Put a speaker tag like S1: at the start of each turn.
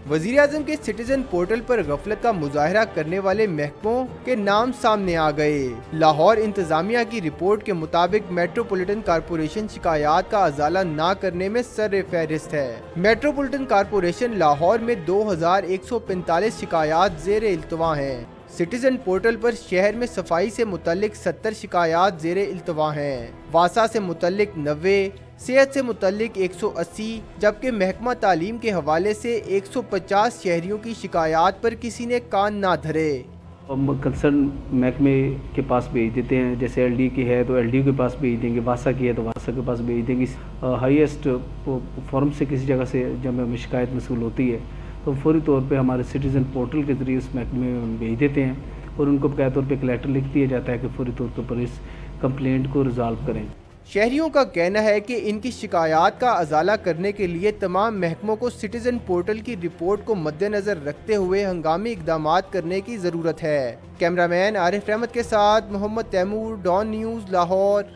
S1: वज़ीर-ए-आज़म के citizen portal पर गफलत का मुजाहरा करने वाले महकमों के नाम सामने आ गए। लाहौर इंतजामिया की रिपोर्ट के मुताबिक मेट्रोपॉलिटन कारपोरेशन शिकायत का अजाला न करने में सर फहरिस्त है। मेट्रोपॉलिटन कारपोरेशन लाहौर में 2145 शिकायत ज़ेर इल्तवा हैं। सिटीजन पोर्टल पर शहर में सफाई से मुतल्लिक 70 शिकायत ज़ेर इल्तवा हैं। वासा से मुतल्लिक 90, सेहत से मुतल्लिक 180, जबकि महकमा तालीम के हवाले से 150 शहरियों की शिकायत पर किसी ने कान ना धरे।
S2: हम कंसर्न महकमे के पास भेज देते हैं, जैसे एलडी की है तो एलडी के पास भेज देंगे, वासा की है तो वासा के पास भेज देंगे। हाईएस्ट फॉर्म से किसी जगह से जब हमें शिकायत मसूल होती है तो फौरी तौर पे हमारे सिटीज़न पोर्टल के ज़रिए उस महकमे में हम भेज देते हैं और उनको बकाया तौर पे एक लेटर लिख दिया जाता है कि फौरी तौर पर इस कंप्लेंट को रिजॉल्व करें।
S1: शहरियों का कहना है कि इनकी शिकायत का अजाला करने के लिए तमाम महकमों को सिटीजन पोर्टल की रिपोर्ट को मद्देनजर रखते हुए हंगामी इकदामात करने की ज़रूरत है। कैमरामैन आरिफ रहमत के साथ मोहम्मद तैमूर, डॉन न्यूज़, लाहौर।